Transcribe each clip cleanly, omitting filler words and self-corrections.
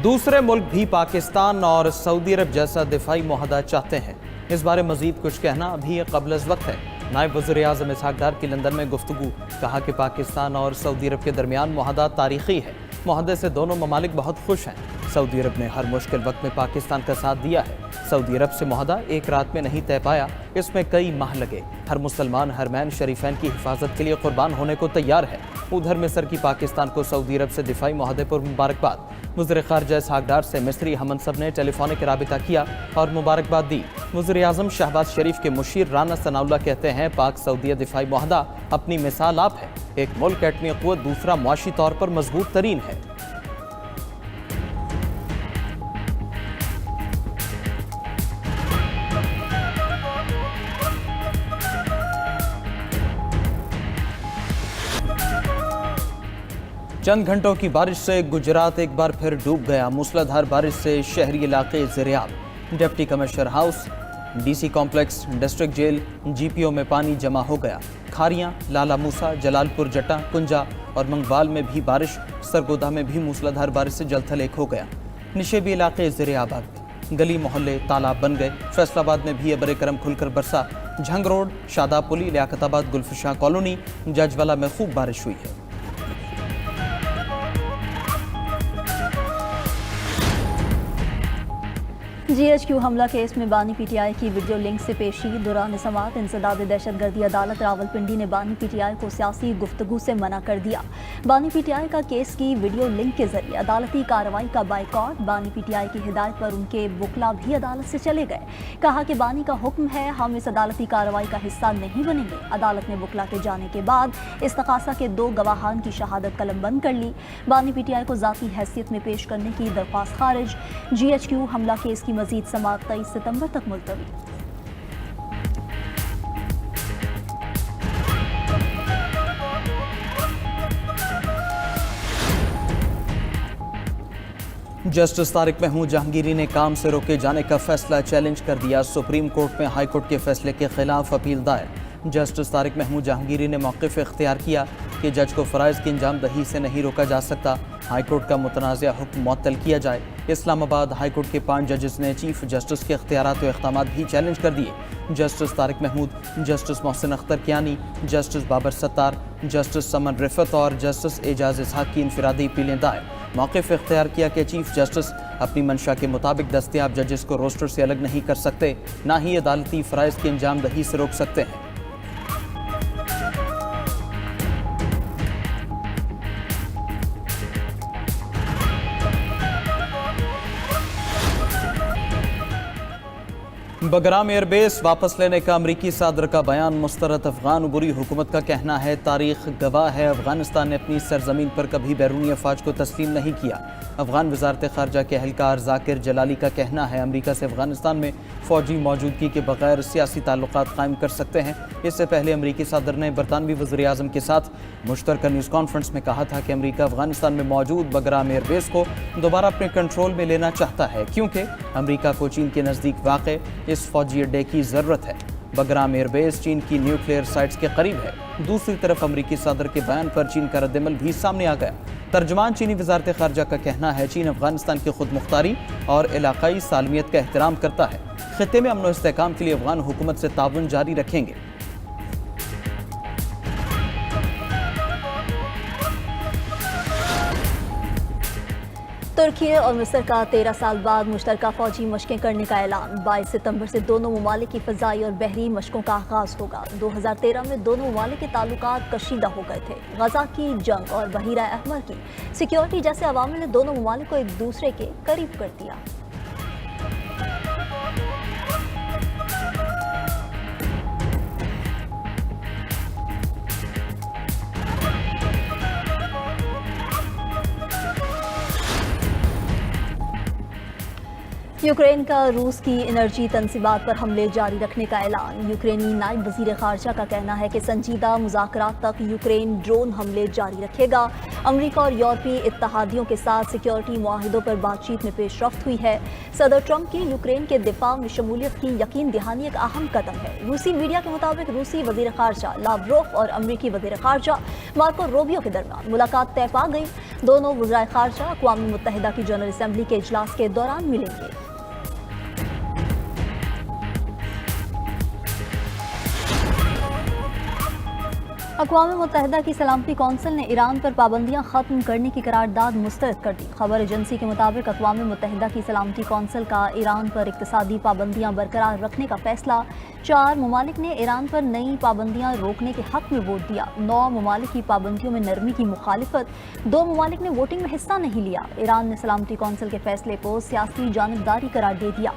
دوسرے ملک بھی پاکستان اور سعودی عرب جیسا دفاعی معاہدہ چاہتے ہیں۔ اس بارے مزید کچھ کہنا ابھی قبل از وقت ہے۔ نائب وزیر اعظم اسحاق ڈار کی لندن میں گفتگو، کہا کہ پاکستان اور سعودی عرب کے درمیان معاہدہ تاریخی ہے۔ معاہدے سے دونوں ممالک بہت خوش ہیں۔ سعودی عرب نے ہر مشکل وقت میں پاکستان کا ساتھ دیا ہے۔ سعودی عرب سے معاہدہ ایک رات میں نہیں طے پایا، اس میں کئی ماہ لگے۔ ہر مسلمان حرمین شریفین کی حفاظت کے لیے قربان ہونے کو تیار ہے۔ ادھر مصر کی پاکستان کو سعودی عرب سے دفاعی معاہدے پر مبارکباد۔ وزیر خارجہ اسحاق ڈار سے مصری ہم منصب نے ٹیلی فونک رابطہ کیا اور مبارکباد دی۔ وزیر اعظم شہباز شریف کے مشیر رانا ثناء اللہ کہتے ہیں پاک سعودیہ دفاعی معاہدہ اپنی مثال آپ ہے۔ ایک ملک ایٹمی قوت دوسرا معاشی طور پر مضبوط ترین ہے۔ چند گھنٹوں کی بارش سے گجرات ایک بار پھر ڈوب گیا۔ موسلا دھار بارش سے شہری علاقے زیریاب۔ Deputy commissioner house, D C complex, district jail, G P O میں پانی جمع ہو گیا۔ کھاریاں، لالا موسا، جلال پور جٹا، کنجا اور منگوال میں بھی بارش، سرگودا میں بھی موسلا دھار بارش سے جل تھل ایک ہو گیا۔ نشیبی علاقے زیریاب آ گئے، گلی محلے تالاب بن گئے۔ فیصل آباد میں بھی ابر کرم کھل کر برسا۔ جھنگ روڈ، شاداب پلی، لیاقت آباد، گلفشاں کالونی، ججوالا میں خوب بارش ہوئی ہے۔ جی ایچ کیو حملہ کیس میں بانی پی ٹی آئی کی ویڈیو لنک سے پیشی دوران سماعت انسداد دہشت گردی عدالت راولپنڈی نے بانی پی ٹی آئی کو سیاسی گفتگو سے منع کر دیا۔ بانی پی ٹی آئی کا کیس کی ویڈیو لنک کے ذریعے عدالتی کارروائی کا بائیکاٹ۔ بانی پی ٹی آئی کی ہدایت پر ان کے وکلا بھی عدالت سے چلے گئے۔ کہا کہ بانی کا حکم ہے، ہم اس عدالتی کارروائی کا حصہ نہیں بنیں گے۔ عدالت نے وکلا کے جانے کے بعد استغاثہ کے 2 گواہان کی شہادت قلم بند کر لی۔ بانی پی ٹی آئی کو ذاتی حیثیت میں پیش کرنے کی درخواست خارج۔ جی ایچ کیو حملہ کیس کی مزید سماعت 23 ستمبر تک ملتوی۔ جسٹس طارق محمود جہانگیری نے کام سے روکے جانے کا فیصلہ چیلنج کر دیا۔ سپریم کورٹ میں ہائی کورٹ کے فیصلے کے خلاف اپیل دائر۔ جسٹس طارق محمود جہانگیری نے موقف اختیار کیا کہ جج کو فرائض کی انجام دہی سے نہیں روکا جا سکتا۔ ہائی کورٹ کا متنازع حکم معطل کیا جائے۔ اسلام آباد ہائی کورٹ کے 5 ججز نے چیف جسٹس کے اختیارات و اقدامات بھی چیلنج کر دیے۔ Justice Tariq Mahmood, justice Mohsin Akhtar Kayani, justice Babar ستار، جسٹس سمن رفت اور جسٹس اعجاز اسحاق کی انفرادی اپیلیں دائر۔ موقف اختیار کیا کہ چیف جسٹس اپنی منشا کے مطابق دستیاب ججز کو روسٹر سے الگ نہیں کر سکتے، نہ ہی عدالتی فرائض کی انجام دہی سے روک سکتے ہیں۔ بگرام ایئر بیس واپس لینے کا امریکی صدر کا بیان مسترد۔ افغان عبوری حکومت کا کہنا ہے تاریخ گواہ ہے افغانستان نے اپنی سرزمین پر کبھی بیرونی افواج کو تسلیم نہیں کیا۔ افغان وزارت خارجہ کے اہلکار ذاکر جلالی کا کہنا ہے امریکہ سے افغانستان میں فوجی موجودگی کے بغیر سیاسی تعلقات قائم کر سکتے ہیں۔ اس سے پہلے امریکی صدر نے برطانوی وزیر اعظم کے ساتھ مشترکہ نیوز کانفرنس میں کہا تھا کہ امریکہ افغانستان میں موجود بگرام ایئر بیس کو دوبارہ اپنے کنٹرول میں لینا چاہتا ہے، کیونکہ امریکہ کو چین کے نزدیک واقع اس فوجی اڈے کی ضرورت ہے۔ بگرام ایئر بیس چین کی نیوکلیئر سائٹس کے قریب ہے۔ دوسری طرف امریکی صدر کے بیان پر چین کا رد عمل بھی سامنے آ گیا۔ ترجمان چینی وزارت خارجہ کا کہنا ہے چین افغانستان کی خود مختاری اور علاقائی سالمیت کا احترام کرتا ہے۔ خطے میں امن و استحکام کے لیے افغان حکومت سے تعاون جاری رکھیں گے۔ ترکی اور مصر کا 13 سال بعد مشترکہ فوجی مشقیں کرنے کا اعلان۔ 22 ستمبر سے دونوں ممالک کی فضائی اور بحری مشقوں کا آغاز ہوگا۔ 2013 میں دونوں ممالک کے تعلقات کشیدہ ہو گئے تھے۔ غزہ کی جنگ اور بحیرہ احمر کی سیکیورٹی جیسے عوامل نے دونوں ممالک کو ایک دوسرے کے قریب کر دیا۔ یوکرین کا روس کی انرجی تنصیبات پر حملے جاری رکھنے کا اعلان۔ یوکرینی نائب وزیر خارجہ کا کہنا ہے کہ سنجیدہ مذاکرات تک یوکرین ڈرون حملے جاری رکھے گا امریکہ اور یورپی اتحادیوں کے ساتھ سیکیورٹی معاہدوں پر بات چیت میں پیش رفت ہوئی ہے۔ صدر ٹرمپ کی یوکرین کے دفاع میں شمولیت کی یقین دہانی ایک اہم قدم ہے۔ روسی میڈیا کے مطابق روسی وزیر خارجہ لاوروف اور امریکی وزیر خارجہ مارکو روبیو کے درمیان ملاقات طے پا گئی۔ دونوں وزرائے خارجہ اقوام متحدہ کی جنرل اسمبلی کے اجلاس کے دوران ملیں گے۔ اقوام متحدہ کی سلامتی کونسل نے ایران پر پابندیاں ختم کرنے کی قرارداد مسترد کر دی۔ خبر ایجنسی کے مطابق اقوام متحدہ کی سلامتی کونسل کا ایران پر اقتصادی پابندیاں برقرار رکھنے کا فیصلہ 4 ممالک نے ایران پر نئی پابندیاں روکنے کے حق میں ووٹ دیا۔ 9 ممالک کی پابندیوں میں نرمی کی مخالفت، 2 ممالک نے ووٹنگ میں حصہ نہیں لیا۔ ایران نے سلامتی کونسل کے فیصلے کو سیاسی جانبداری قرار دے دیا۔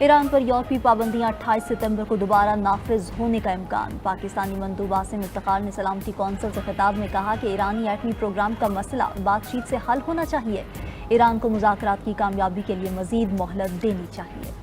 ایران پر یورپی پابندیاں 28 ستمبر کو دوبارہ نافذ ہونے کا امکان۔ پاکستانی مندوب عاصم افتخار نے سلامتی کونسل سے خطاب میں کہا کہ ایرانی ایٹمی پروگرام کا مسئلہ بات چیت سے حل ہونا چاہیے۔ ایران کو مذاکرات کی کامیابی کے لیے مزید مہلت دینی چاہیے۔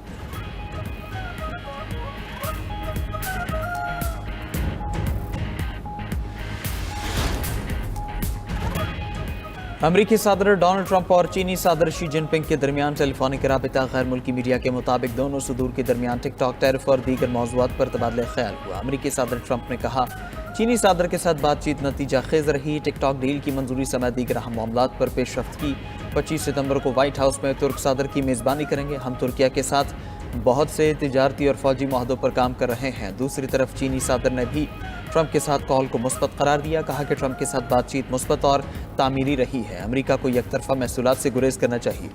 امریکی صدر ڈونلڈ ٹرمپ اور چینی صدر شی جن پنگ کے درمیان ٹیلی فونک رابطہ۔ غیر ملکی میڈیا کے مطابق دونوں صدور کے درمیان ٹک ٹاک، ٹیرف اور دیگر موضوعات پر تبادلہ خیال ہوا۔ امریکی صدر ٹرمپ نے کہا چینی صدر کے ساتھ بات چیت نتیجہ خیز رہی، ٹک ٹاک ڈیل کی منظوری سمیت دیگر اہم معاملات پر پیش رفت کی۔ 25 ستمبر کو وائٹ ہاؤس میں ترک صدر کی میزبانی کریں گے۔ ہم ترکیہ کے ساتھ بہت سے تجارتی اور فوجی معاہدوں پر کام کر رہے ہیں۔ دوسری طرف چینی صدر نے بھی ٹرمپ کے ساتھ کال کو مثبت قرار دیا، کہا کہ ٹرمپ کے ساتھ بات چیت مثبت اور تعمیری رہی ہے۔ امریکہ کو یک طرفہ محصولات سے گریز کرنا چاہیے۔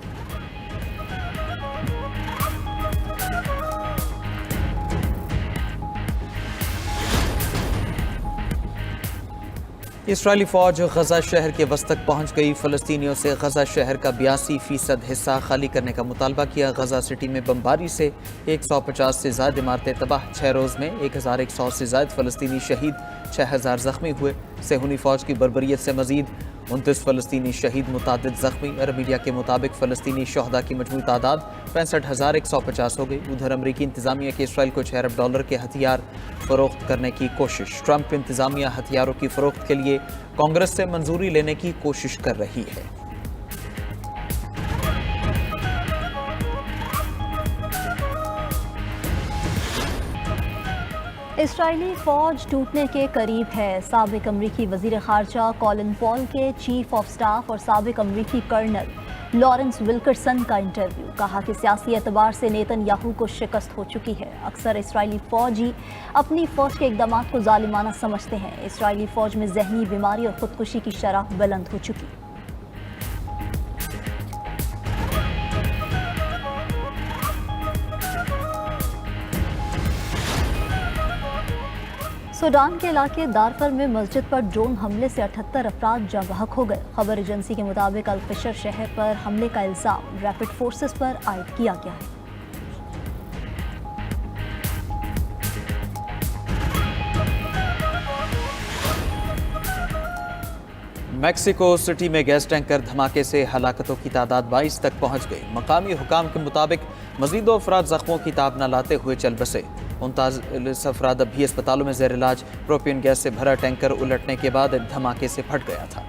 اسرائیلی فوج غزہ شہر کے وسط پہنچ گئی۔ فلسطینیوں سے غزہ شہر کا 82% حصہ خالی کرنے کا مطالبہ کیا۔ غزہ سٹی میں بمباری سے 150 سے زائد عمارتیں تباہ۔ 6 روز میں 1100 سے زائد فلسطینی شہید، 6000 زخمی ہوئے۔ صہیونی فوج کی بربریت سے مزید 29 فلسطینی شہید، متعدد زخمی۔ عرب میڈیا کے مطابق فلسطینی شہداء کی مجموعی تعداد 65,150 ہو گئی۔ ادھر امریکی انتظامیہ کی اسرائیل کو $6 ارب کے ہتھیار فروخت کرنے کی کوشش۔ ٹرمپ انتظامیہ ہتھیاروں کی فروخت کے لیے کانگریس سے منظوری لینے کی کوشش کر رہی ہے۔ اسرائیلی فوج ٹوٹنے کے قریب ہے۔ سابق امریکی وزیر خارجہ کولن پال کے چیف آف سٹاف اور سابق امریکی کرنل لارنس ولکرسن کا انٹرویو۔ کہا کہ سیاسی اعتبار سے نیتن یاہو کو شکست ہو چکی ہے۔ اکثر اسرائیلی فوجی اپنی فوج کے اقدامات کو ظالمانہ سمجھتے ہیں۔ اسرائیلی فوج میں ذہنی بیماری اور خودکشی کی شرح بلند ہو چکی۔ سوڈان کے علاقے دارفر میں مسجد پر ڈرون حملے سے 78 افراد جاں بحق ہو گئے۔ خبر ایجنسی کے مطابق الفشر شہر پر حملے کا الزام ریپڈ فورسز پر عائد کیا گیا ہے۔ میکسیکو سٹی میں گیس ٹینکر دھماکے سے ہلاکتوں کی تعداد 22 تک پہنچ گئی۔ مقامی حکام کے مطابق مزید 2 افراد زخموں کی تاب نہ لاتے ہوئے چل بسے۔ 39 افراد اب بھی اسپتالوں میں زیر علاج۔ پروپین گیس سے بھرا ٹینکر الٹنے کے بعد دھماکے سے پھٹ گیا تھا۔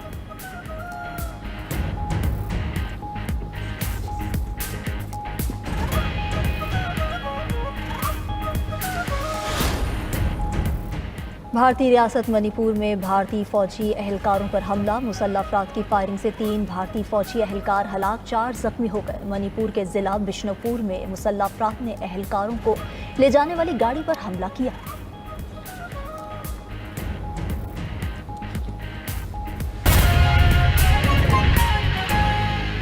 بھارتی ریاست منی پور میں بھارتی فوجی اہلکاروں پر حملہ۔ مسلح افراد کی فائرنگ سے 3 بھارتی فوجی اہلکار ہلاک، 4 زخمی ہو گئے۔ منی پور کے ضلع بشنو پور میں مسلح افراد نے اہلکاروں کو لے جانے والی گاڑی پر حملہ کیا۔